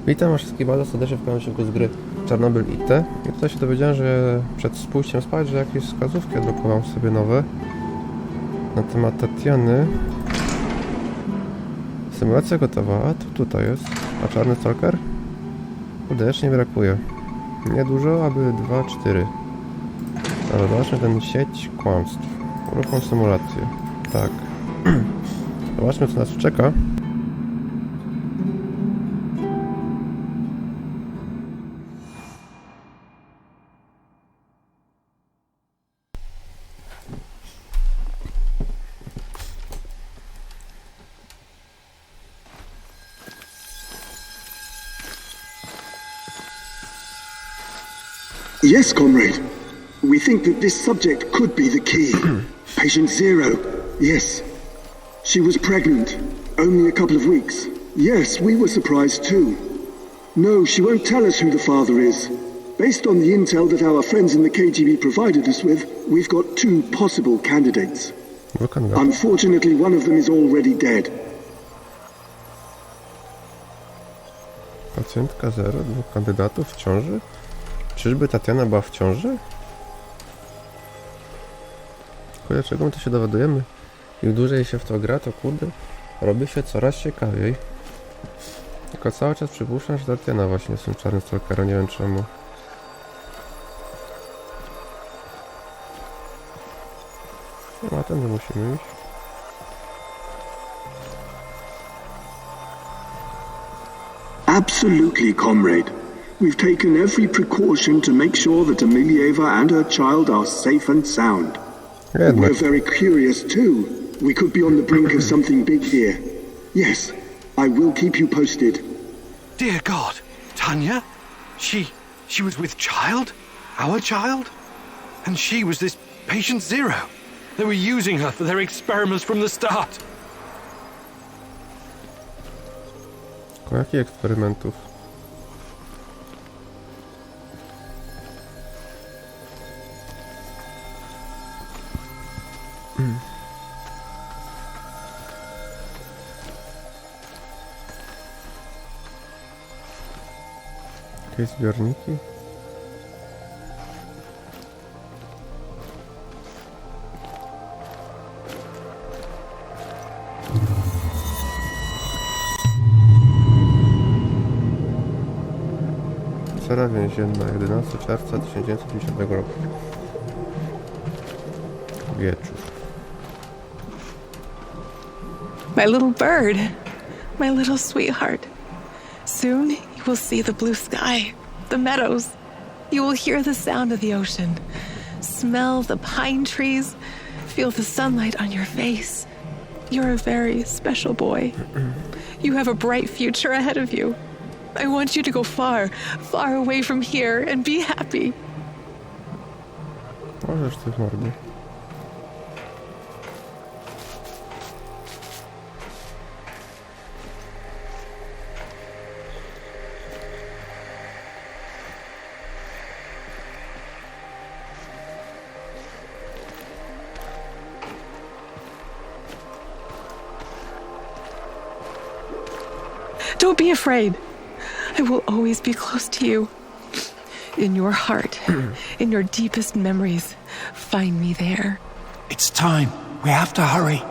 Witam wszystkich bardzo serdecznie w kanale z gry ChernobylITE. I tutaj się dowiedziałem, że przed pójściem spać, że jakieś wskazówki odblokowałem sobie nowe na temat Tatiany. Symulacja gotowa, a to tutaj jest. A czarny stalker? Też nie brakuje. Niedużo, aby 2-4. Ale zobaczmy ten sieć kłamstw. Uruchom symulację. Tak. Zobaczmy, co nas czeka. Yes, comrade. We think that this subject could be the key. Patient 0. Yes. She was pregnant. Only a couple of weeks. Yes, we were surprised too. No, she won't tell us who the father is. Based on the intel that our friends in the KGB provided us with, we've got 2 possible candidates. Unfortunately, one of them is already dead. Pacjentka 0, 2 kandydatów w ciąży? Czyżby Tatiana była w ciąży? Kurde, czego my to się dowiadujemy? Im dłużej się w to gra, to kurde, robi się coraz ciekawiej. Tylko cały czas przypuszczam, że Tatiana właśnie jest tym czarnym stalkerem, nie wiem czemu. No a tędy musimy iść. Absolutely, comrade. We've taken every precaution to make sure that Emilieva and her child are safe and sound. We're very curious too. We could be on the brink of something big here. Yes, I will keep you posted. Dear God, Tanya? She was with child? Our child? And she was this patient 0. They were using her for their experiments from the start. Jakich eksperymentów? Jakieś zbiorniki? Cela więzienna, 11 czerwca 1950 roku. Wieczór. My little bird, my little sweetheart. Soon you will see the blue sky, the meadows. You will hear the sound of the ocean, smell the pine trees, feel the sunlight on your face. You're a very special boy. You have a bright future ahead of you. I want you to go far, far away from here and be happy. Możesz ty w mordę. Don't be afraid. I will always be close to you. In your heart, in your deepest memories, find me there. It's time. We have to hurry.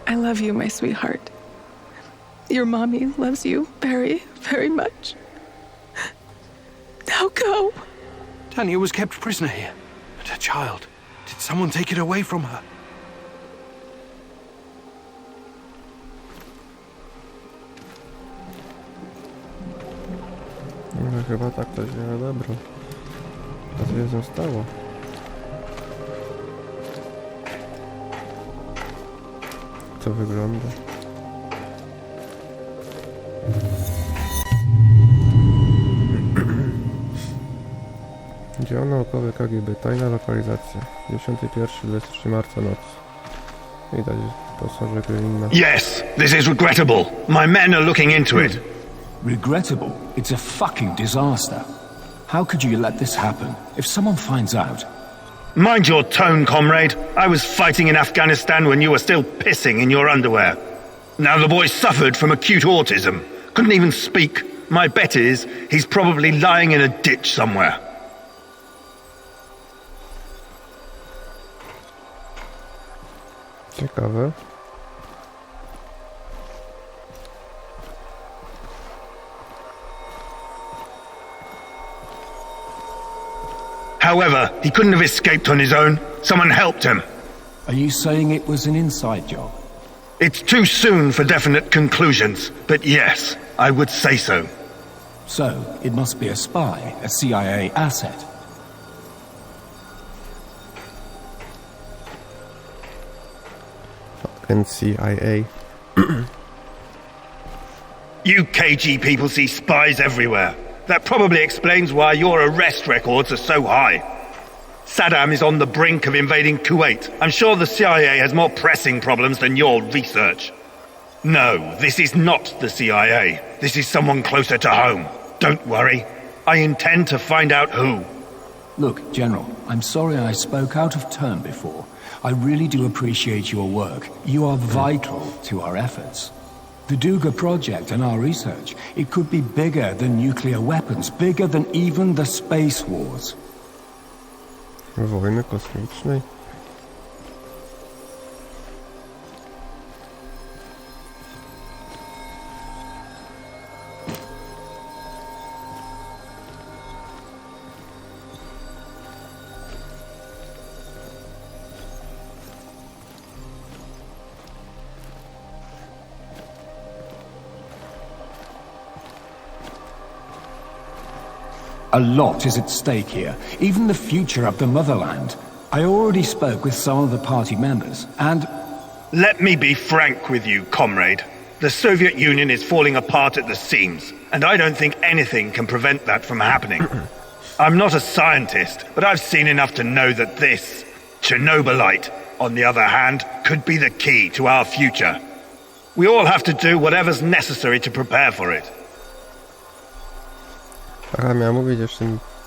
I love you, my sweetheart. Your mommy loves you very, very much. Now go. Tanya was kept prisoner here. But her child, did someone take it away from her? No, chyba tak to źle odebrał. A co się z nią stało? Jak to wygląda? Dział naukowy KGB, tajna lokalizacja. 21-23 marca noc. Widać pasażer inna. Yes, this is regrettable. My men are looking into it. Regrettable? It's a fucking disaster. How could you let this happen? If someone finds out... Mind your tone, comrade. I was fighting in Afghanistan when you were still pissing in your underwear. Now the boy suffered from acute autism. Couldn't even speak. My bet is he's probably lying in a ditch somewhere. Ciekawe. However, he couldn't have escaped on his own. Someone helped him. Are you saying it was an inside job? It's too soon for definite conclusions, but yes, I would say so. So, it must be a spy, a CIA asset. Fucking CIA. You KG people see spies everywhere. That probably explains why your arrest records are so high. Saddam is on the brink of invading Kuwait. I'm sure the CIA has more pressing problems than your research. No, this is not the CIA. This is someone closer to home. Don't worry. I intend to find out who. Look, General, I'm sorry I spoke out of turn before. I really do appreciate your work. You are vital to our efforts. The Duga project and our research, it could be bigger than nuclear weapons, bigger than even the space wars. Wojny kosmicznej. A lot is at stake here, even the future of the motherland. I already spoke with some of the party members, and... Let me be frank with you, comrade. The Soviet Union is falling apart at the seams, and I don't think anything can prevent that from happening. I'm not a scientist, but I've seen enough to know that this, Chernobylite, on the other hand, could be the key to our future. We all have to do whatever's necessary to prepare for it. Aha, miałem mówić jeszcze,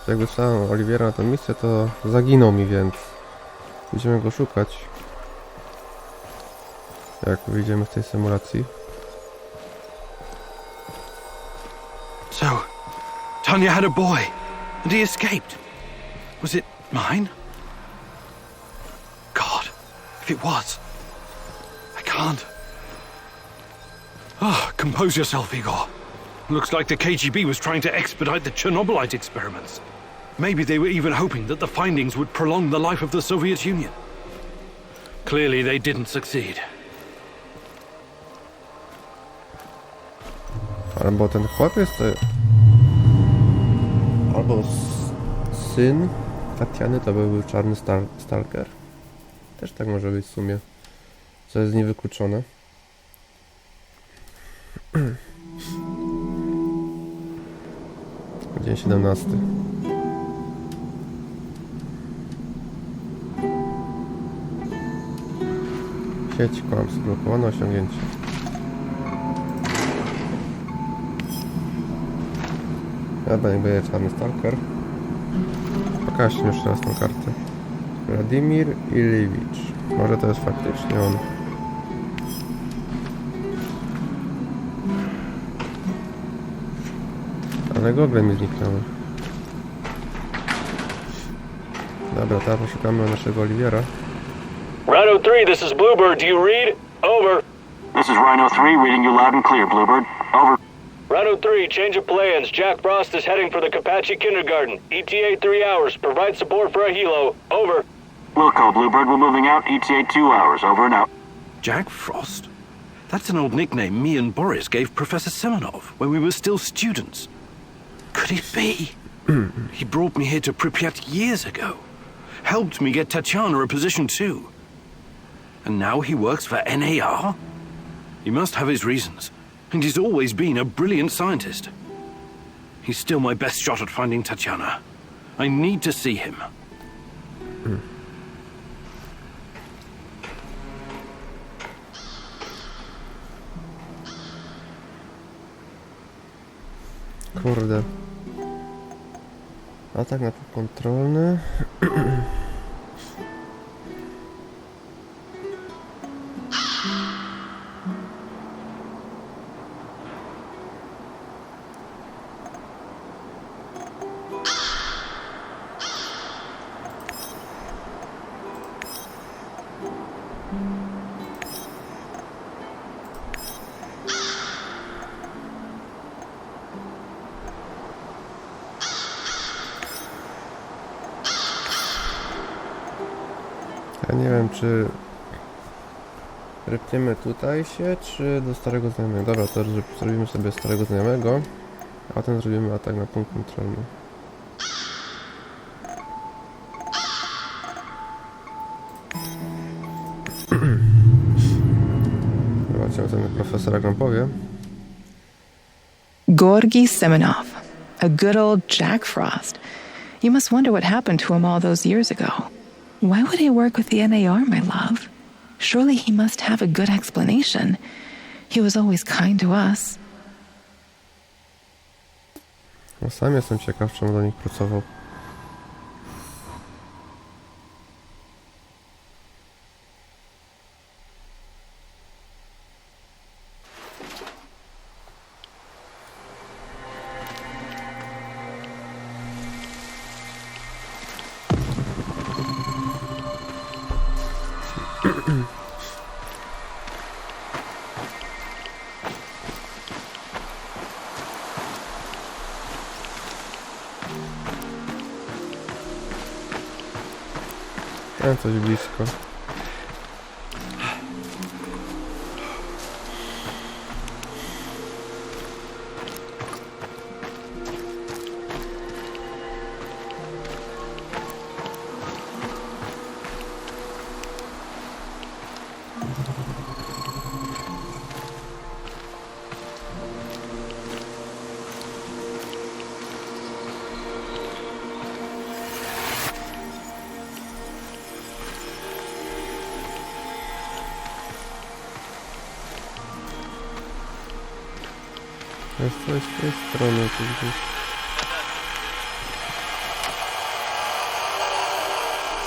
jak wysłałem Oliwiera na tę misję, to zaginął mi, więc będziemy go szukać. Jak wyjdziemy z tej symulacji. So, Tanya had a boy, and he escaped. Was it mine? God, if it was, I can't. Oh, compose yourself, Igor. Looks like the KGB was trying to expedite the Chernobylite experiments. Maybe they were even hoping that the findings would prolong the life of the Soviet Union. Clearly they didn't succeed. Albo ten chłopiec to... Albo syn Tatiany to był czarny stalker. Też tak może być w sumie. Co jest niewykluczone. Dzień 17. Sieć kłamstw blokowane osiągnięcie. Dobra, niech będzie czarny stalker. Pokażcie mi jeszcze raz tą kartę. Władimir Iliewicz. Może to jest faktycznie on. Ale gogle mi zniknęły. Dobra, teraz poszukamy naszego Oliwiera. Rhino 3, this is Bluebird. Do you read? Over. This is Rhino 3, reading you loud and clear, Bluebird. Over. Rhino 3, change of plans. Jack Frost is heading for the Kapachi Kindergarten. ETA 3 hours. Provide support for a helo. Over. Wilco, Bluebird, we're moving out. ETA 2 hours. Over and out. Jack Frost? That's an old nickname me and Boris gave Professor Semenov when we were still students. Could it be? He brought me here to Pripyat years ago. Helped me get Tatiana a position too. And now he works for NAR? He must have his reasons. And he's always been a brilliant scientist. He's still my best shot at finding Tatiana. I need to see him. Kurde. Atak na kontrolny. Ja nie wiem, czy rypniemy tutaj się, czy do starego znajomego. Dobra, to zrobimy sobie starego znajomego, a potem zrobimy atak na punkt kontrolny. Zobaczymy, co ten profesor nam powie. Georgi Semenov, a good old Jack Frost. You must wonder what happened to him all those years ago. Why would he work with the NAR, my love? Surely he must have a good explanation. He was always kind to us. No, sam jestem ciekaw, czemu do nich pracował. Coś blisko. Jest coś z tej strony, tu gdzieś.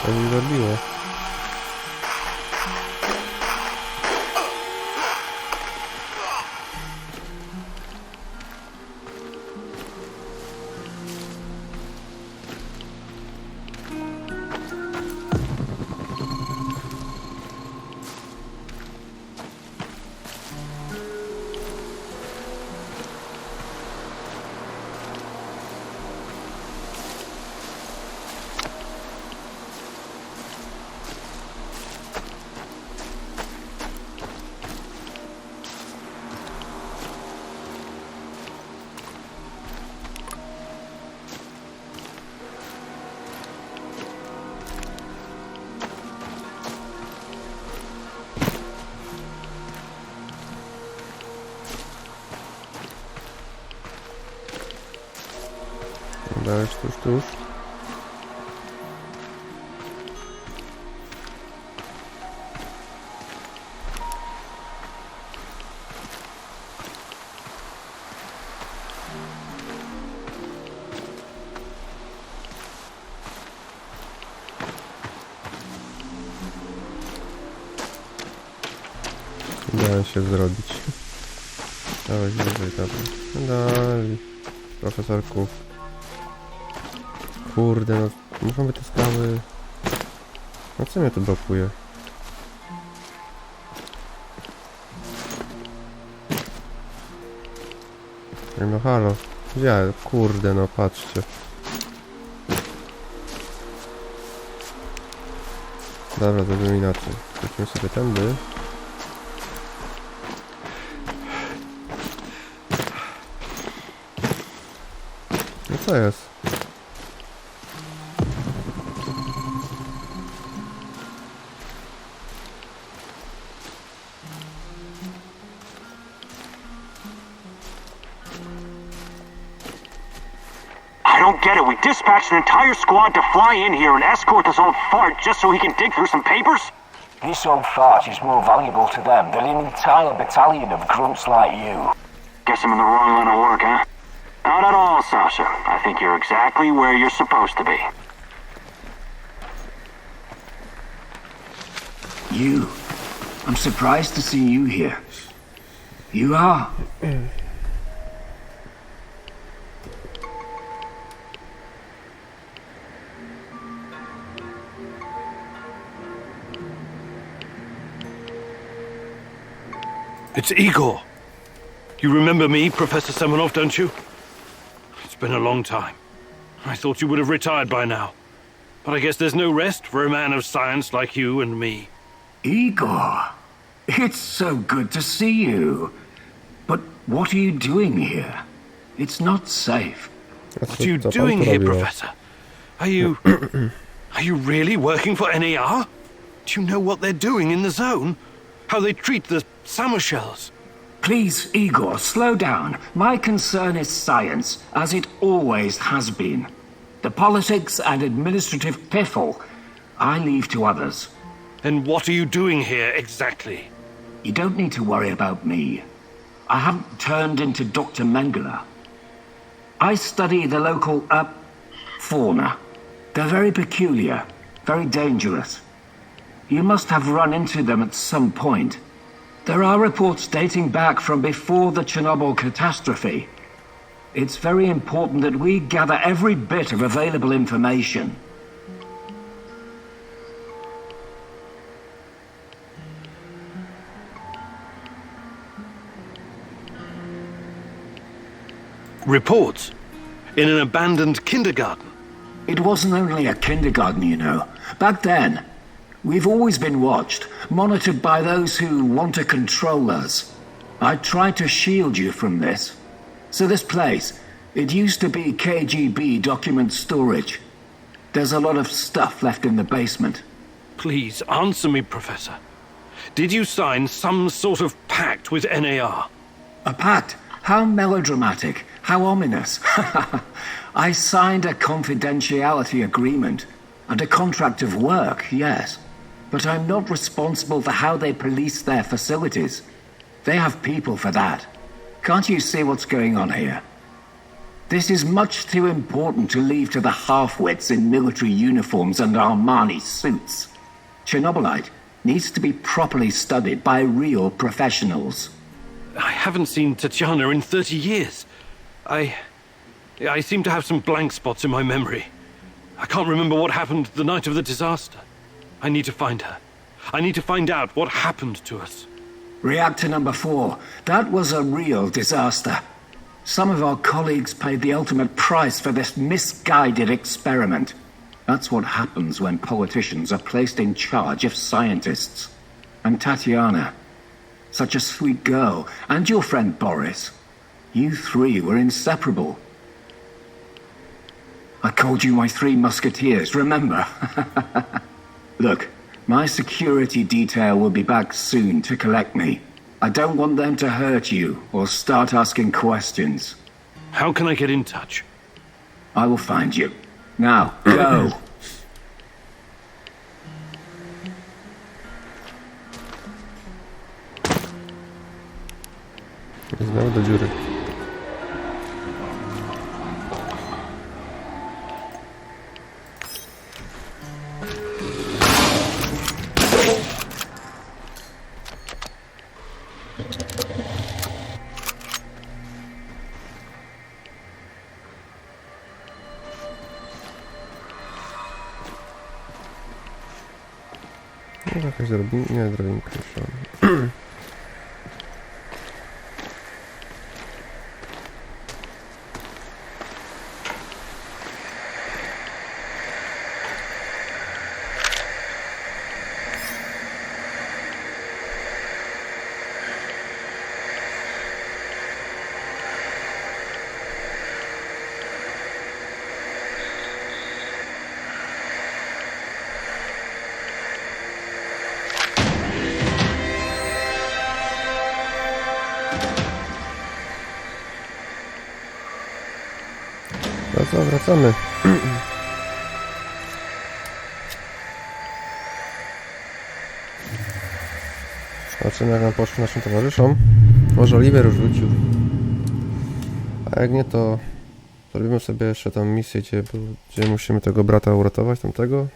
Co mi robiło? Dałeś tuż. Dałem się zrobić. Dałeś wyżej, dobra. Dali. Profesorku. Kurde, no muszą być te skały. No co mnie tu blokuje? No halo. Gdzie? Kurde, no patrzcie. Dobra, zrobimy inaczej. Wróćmy sobie tędy. No co jest? I don't get it. We dispatched an entire squad to fly in here and escort this old fart just so he can dig through some papers? This old fart is more valuable to them than an entire battalion of grunts like you. Guess I'm in the wrong line of work, huh? Not at all, Sasha. I think you're exactly where you're supposed to be. You. I'm surprised to see you here. You are. It's Igor. You remember me, Professor Semenov, don't you? It's been a long time. I thought you would have retired by now. But I guess there's no rest for a man of science like you and me. Igor, it's so good to see you. But what are you doing here? It's not safe. What are you doing here, Professor? Are you... are you really working for NAR? Do you know what they're doing in the zone? How they treat the summer shells? Please, Igor, slow down. My concern is science, as it always has been. The politics and administrative piffle, I leave to others. Then what are you doing here, exactly? You don't need to worry about me. I haven't turned into Dr. Mengele. I study the local, fauna. They're very peculiar, very dangerous. You must have run into them at some point. There are reports dating back from before the Chernobyl catastrophe. It's very important that we gather every bit of available information. Reports? In an abandoned kindergarten? It wasn't only a kindergarten, you know. Back then, we've always been watched, monitored by those who want to control us. I tried to shield you from this. So this place, it used to be KGB document storage. There's a lot of stuff left in the basement. Please, answer me, Professor. Did you sign some sort of pact with NAR? A pact? How melodramatic. How ominous. I signed a confidentiality agreement and a contract of work, yes. But I'm not responsible for how they police their facilities. They have people for that. Can't you see what's going on here? This is much too important to leave to the half-wits in military uniforms and Armani suits. ChernobylITE needs to be properly studied by real professionals. I haven't seen Tatiana in 30 years. I seem to have some blank spots in my memory. I can't remember what happened the night of the disaster. I need to find her. I need to find out what happened to us. Reactor number 4. That was a real disaster. Some of our colleagues paid the ultimate price for this misguided experiment. That's what happens when politicians are placed in charge of scientists. And Tatiana, such a sweet girl, and your friend Boris. You three were inseparable. I called you my 3 musketeers, remember? Look, my security detail will be back soon to collect me. I don't want them to hurt you or start asking questions. How can I get in touch? I will find you. Now, go! Znowu do dziury. Może jakaś drobinka? Nie, drobinka już. No co, wracamy. Zobaczymy, jak nam poszło naszym towarzyszom. Może Oliver już wrócił. A jak nie, to zrobimy sobie jeszcze tą misję, gdzie musimy tego brata uratować, tamtego.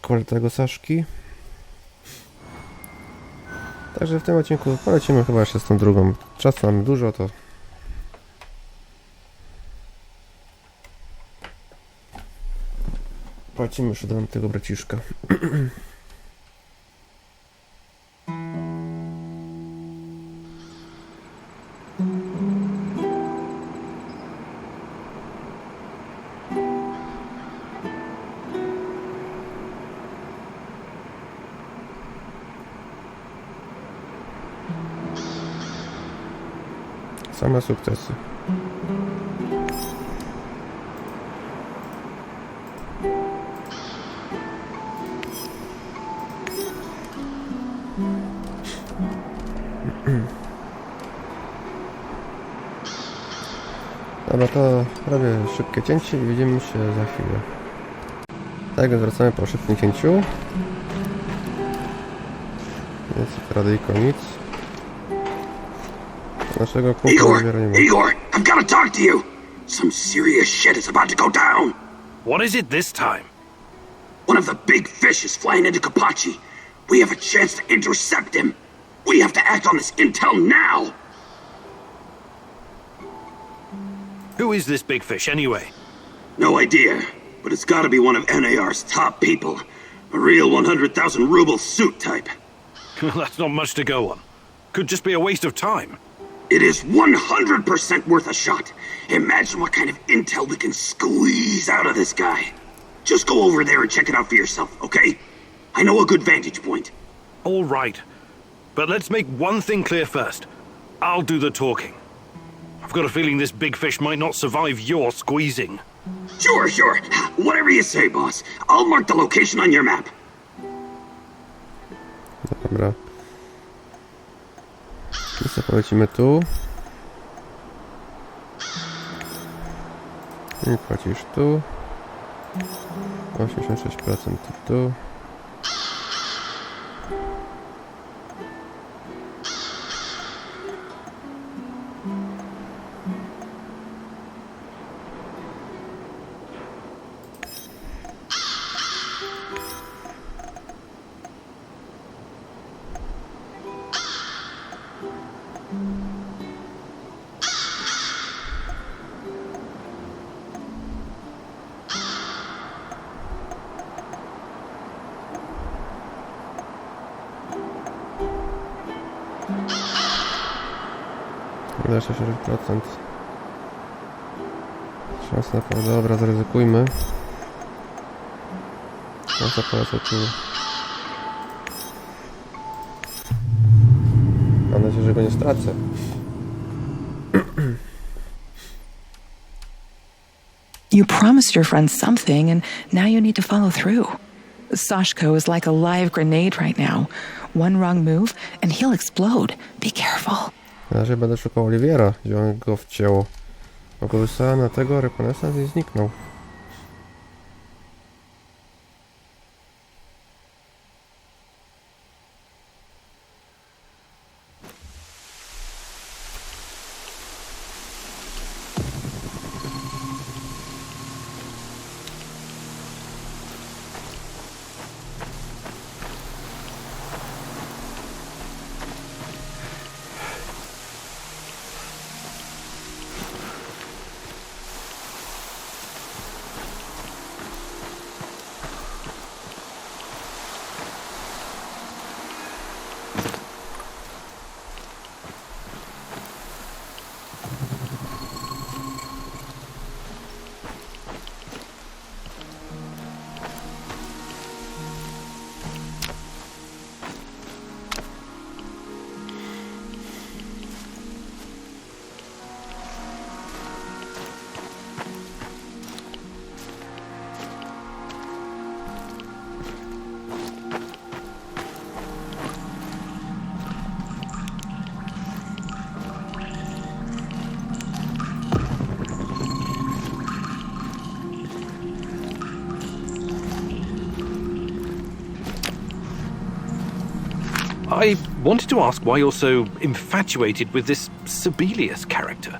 Koltego Saszki. Także w tym odcinku polecimy chyba jeszcze z tą drugą. Czasu mamy dużo, to polecimy już do tego braciszka. Same sukcesy. Dobra, to robię szybkie cięcie i widzimy się za chwilę. Tak, więc wracamy po szybkim cięciu. Więc radyjko nic. Naszego kumpla nie ma. Igor, I've got to talk to you. Some serious shit is about to go down. What is it this time? One of the big fish is flying into Kapachi. We have a chance to intercept him. We have to act on this intel now. Who is this big fish, anyway? No idea, but it's got to be one of NAR's top people. A real 100,000 ruble suit type. That's not much to go on. Could just be a waste of time. It is 100% worth a shot. Imagine what kind of intel we can squeeze out of this guy. Just go over there and check it out for yourself, okay? I know a good vantage point. All right. But let's make one thing clear first. I'll do the talking. I've got a feeling this big fish might not survive your squeezing. Sure. Whatever you say, boss. I'll mark the location on your map. Dobra. I co, polecimy tu. I płacisz tu. 86% tu. Ile 60%. Szansa na pewno. Dobra, zaryzykujmy. Szansa polecę tu. Mam nadzieję, że go nie stracę. You promised your friend something, and now you need to follow through. Sashko is like a live grenade right now. One wrong move, and he'll explode. Be careful. Na razie będę szukał Oliwiera, gdzie on go wcięło. Bo go wysłałem na tego rekonesans i zniknął. I wanted to ask why you're so infatuated with this Sibelius character.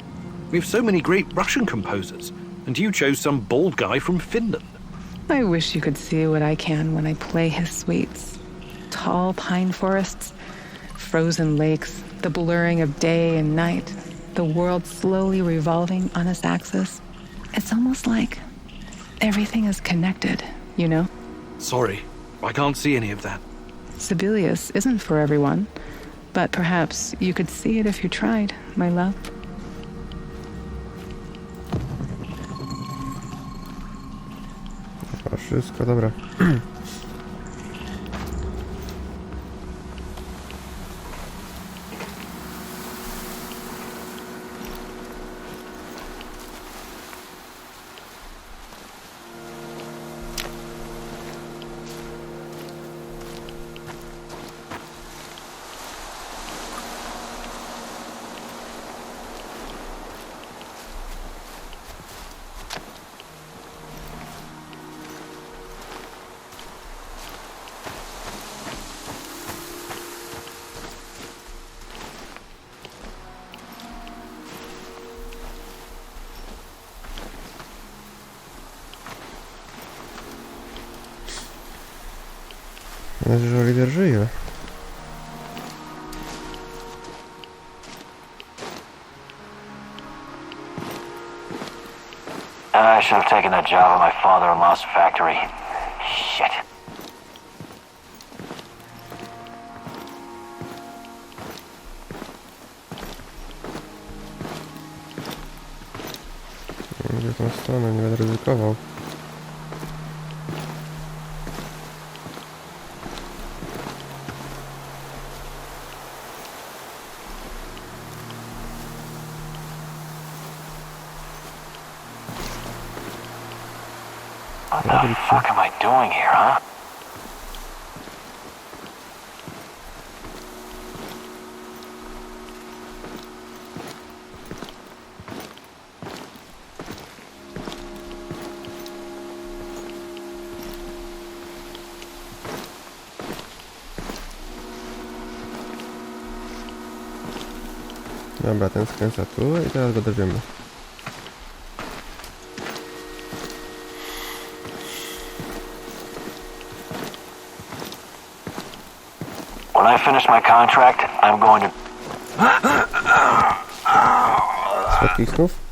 We have so many great Russian composers, and you chose some bald guy from Finland. I wish you could see what I can when I play his suites. Tall pine forests, frozen lakes, the blurring of day and night, the world slowly revolving on its axis. It's almost like everything is connected, you know? Sorry, I can't see any of that. Sibelius isn't for everyone, but perhaps you could see it if you tried, my love. Wszystko dobra. Znaczy, że Oliver żyje. I should have taken that job at my father-in-law's factory. Shit. Gdzie tą stronę, nie będę ryzykował. What the fuck am I doing here, huh? Dobra, ten skręca tu i teraz go dowiemy. When I finish my contract, I'm going to... Słodkich snów?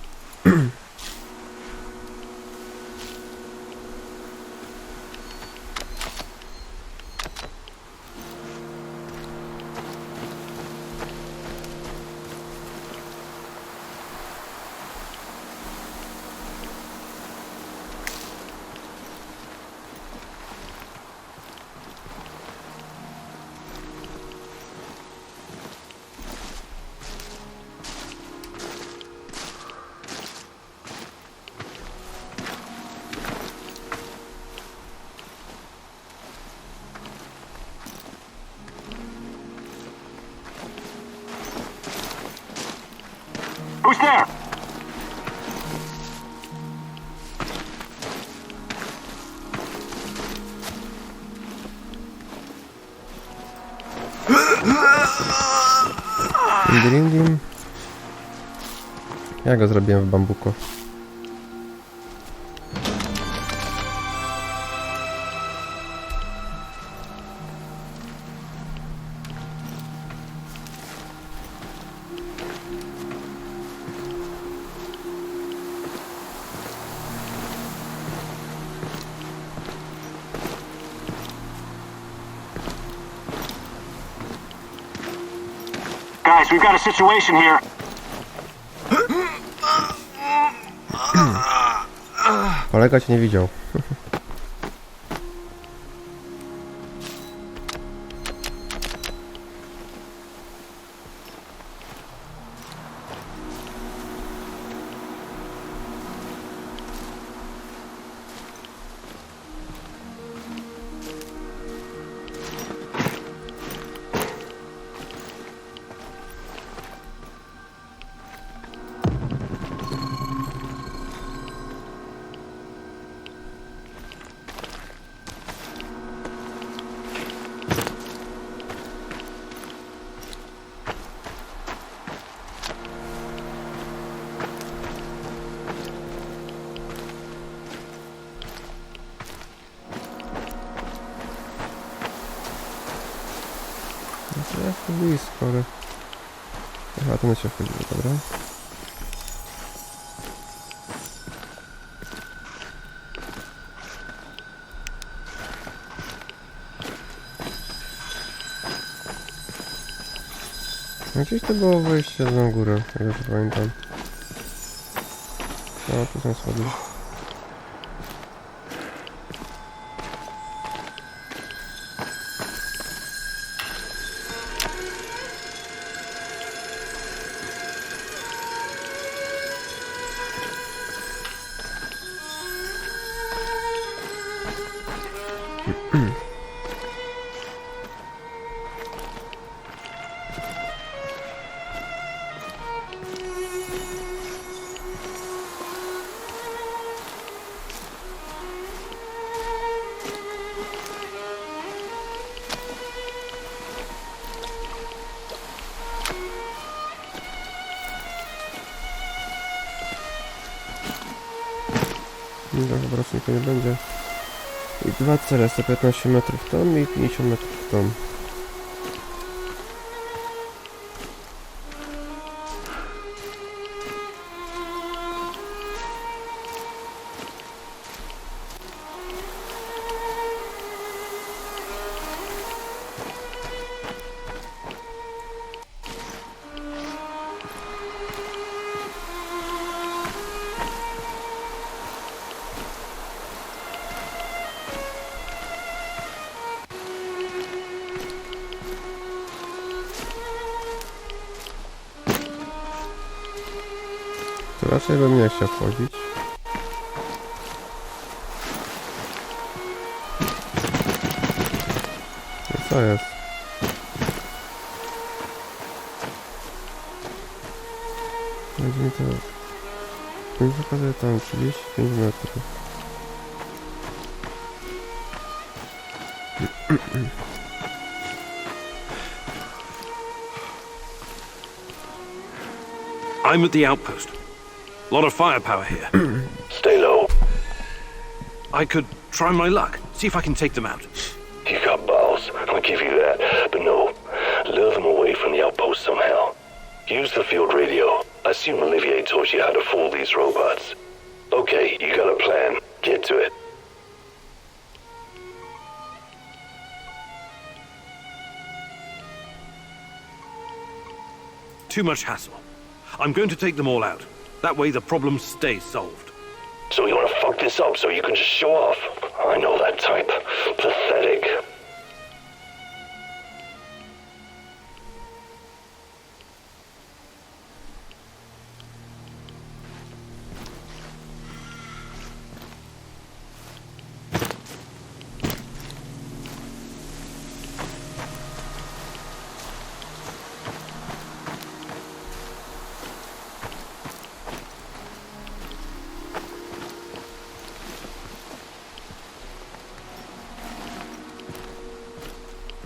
Who's there? Dim. Ja go zrobiłem w bambuko. Guys, we've got a situation here. Kolega cię nie widział. Jest to blisko, ale... Aha, ten się wchodzi, dobra. No gdzieś to było wejście na górę, jak już pamiętam. No, tu są schody. To po prostu to nie będzie. I dwa cele, 115 metrów tam i 50 metrów tam. To raczej bym nie chciał wchodzić. No co jest? Będzie mi to... Mi pokazuje tam 35 metrów. I'm at the outpost. A lot of firepower here. Stay low. I could try my luck, see if I can take them out. You got balls, I'll give you that. But no, lure them away from the outpost somehow. Use the field radio. I assume Olivier taught you how to fool these robots. Okay, you got a plan. Get to it. Too much hassle. I'm going to take them all out. That way the problem stays solved. So you want to fuck this up so you can just show off? I know that type. Pathetic.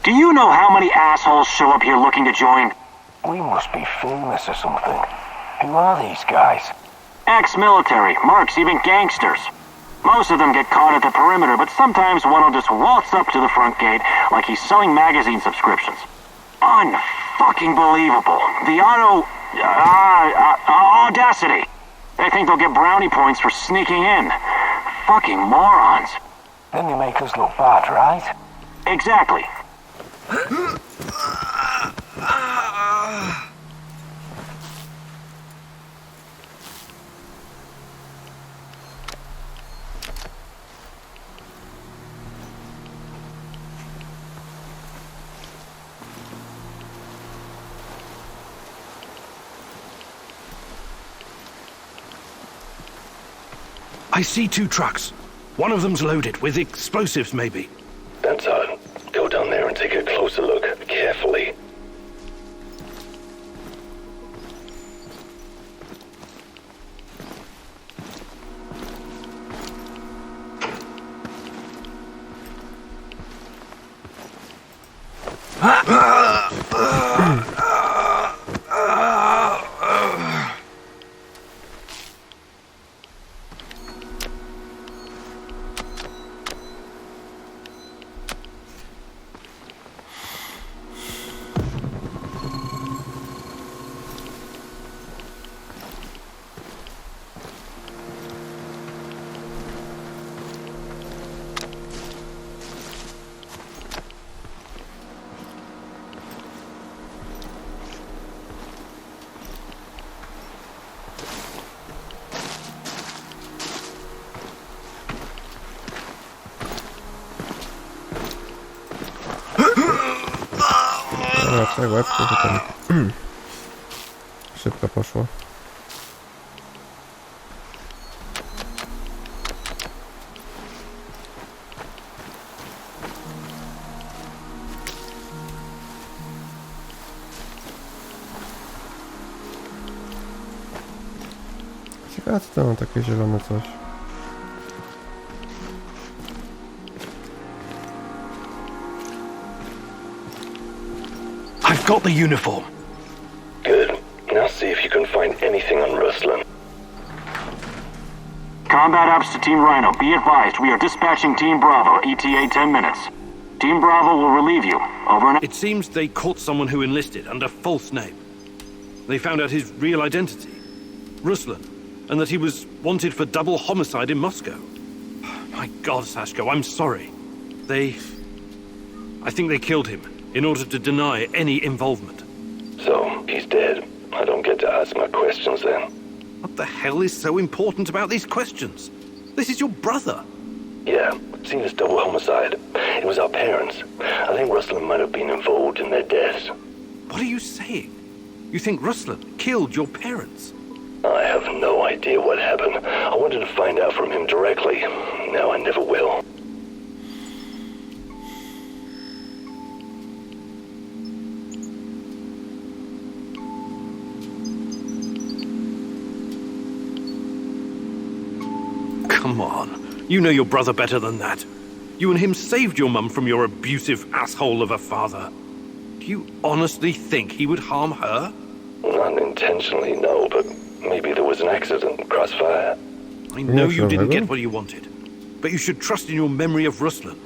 Do you know how many assholes show up here looking to join? We must be famous or something. Who are these guys? Ex-military, marks, even gangsters. Most of them get caught at the perimeter, but sometimes one will just waltz up to the front gate like he's selling magazine subscriptions. Unfucking believable. The audacity. They think they'll get brownie points for sneaking in. Fucking morons. Then they make us look bad, right? Exactly. I see two trucks. One of them's loaded with explosives, maybe. That's odd. Go down there and take a closer look, carefully. Dobra, trzech łebków, że tam szybko poszło. Ciekawe co to mam takie zielone coś. I've got the uniform. Good. Now see if you can find anything on Ruslan. Combat ops to Team Rhino. Be advised, we are dispatching Team Bravo. ETA 10 minutes. Team Bravo will relieve you. Over and out. It seems they caught someone who enlisted under false name. They found out his real identity, Ruslan, and that he was wanted for double homicide in Moscow. My God, Sashko, I'm sorry. I think they killed him in order to deny any involvement. So, he's dead. I don't get to ask my questions then. What the hell is so important about these questions? This is your brother. Yeah, seen as double homicide. It was our parents. I think Ruslan might have been involved in their deaths. What are you saying? You think Ruslan killed your parents? I have no idea what happened. I wanted to find out from him directly. Now I never will. Come on. You know your brother better than that. You and him saved your mum from your abusive asshole of a father. Do you honestly think he would harm her? Not intentionally, no, but maybe there was an accident, crossfire. I know you didn't get what you wanted, but you should trust in your memory of Ruslan.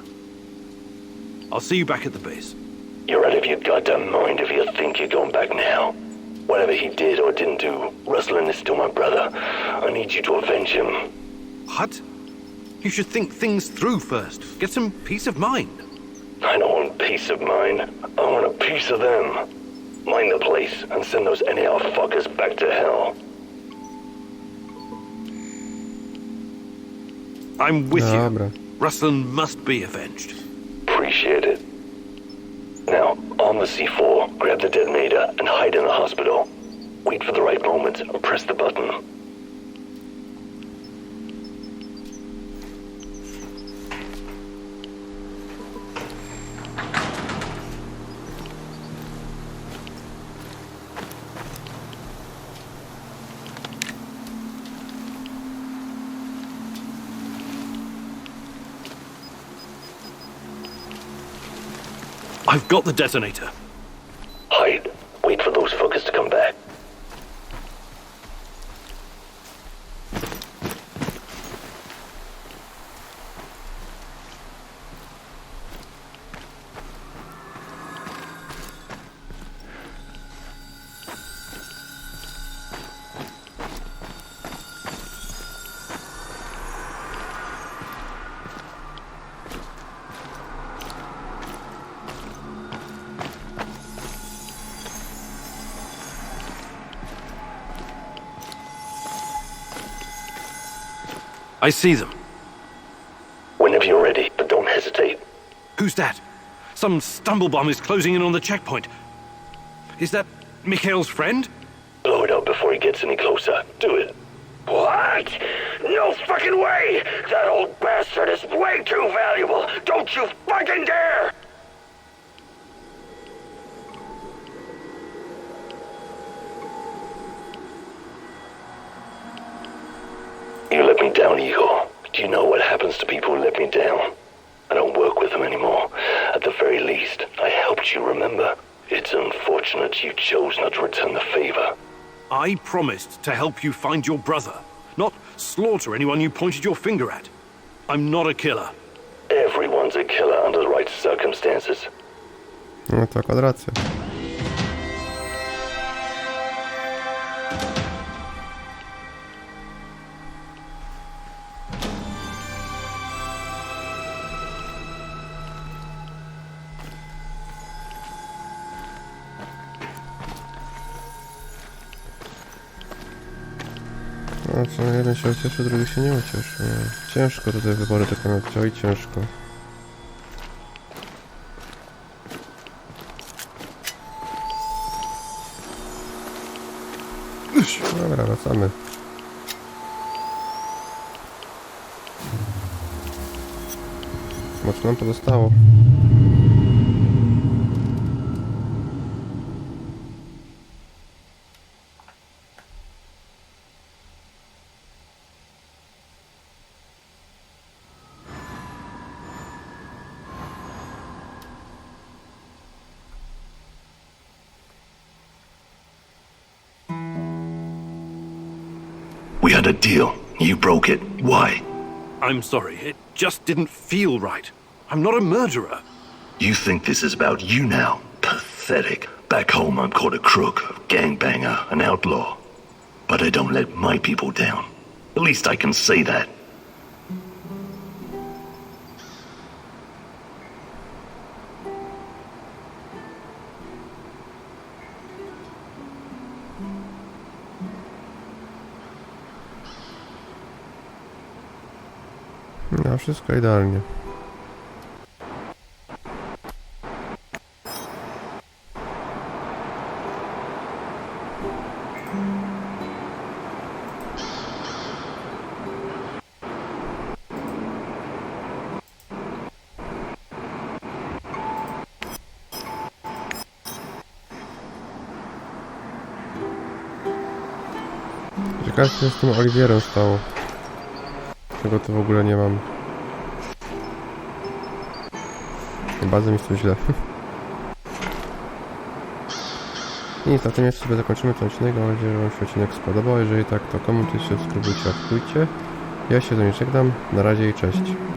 I'll see you back at the base. You're out of your goddamn mind if you think you're going back now. Whatever he did or didn't do, Ruslan is still my brother. I need you to avenge him. What? You should think things through first. Get some peace of mind. I don't want peace of mind. I want a piece of them. Mind the place and send those NAR fuckers back to hell. I'm with Dobra. you. Ruslan must be avenged. Appreciate it. Now, on the C4, grab the detonator and hide in the hospital. Wait for the right moment and press the button. I've got the detonator. Hide. Wait for those fuckers to come back. I see them. Whenever you're ready, but don't hesitate. Who's that? Some stumblebomb is closing in on the checkpoint. Is that Mikhail's friend? Blow it up before he gets any closer. Do it. What? No fucking way! That old bastard is way too valuable! Don't you fucking dare! You let me down, Igor. Do you know what happens to people who let me down? I don't work with them anymore. At the very least, I helped you, remember? It's unfortunate you chose not to return the favor. I promised to help you find your brother, not slaughter anyone you pointed your finger at. I'm not a killer. Everyone's a killer under the right circumstances. No to akurat racja. No co, jeden się ucieszy, drugi się nie ucieszy. No. Ciężko tutaj wybory dokonać, oj ciężko. Dobra, wracamy. Mocno nam pozostało. We had a deal. You broke it. Why? I'm sorry, it just didn't feel right. I'm not a murderer. You think this is about you now? Pathetic. Back home, I'm called a crook, a gangbanger, an outlaw. But I don't let my people down. At least I can say that. No, wszystko idealnie. Ciekawe, co się z tym Oliwierem stało. Tego to w ogóle nie mam. Bardzo mi tu źle. Nic, na tym miejscu sobie zakończymy ten odcinek. Mam nadzieję, że wam się odcinek spodobał. Jeżeli tak, to komentujcie, subskrybujcie, łapkujcie. Ja się do niej żegnam. Na razie i cześć.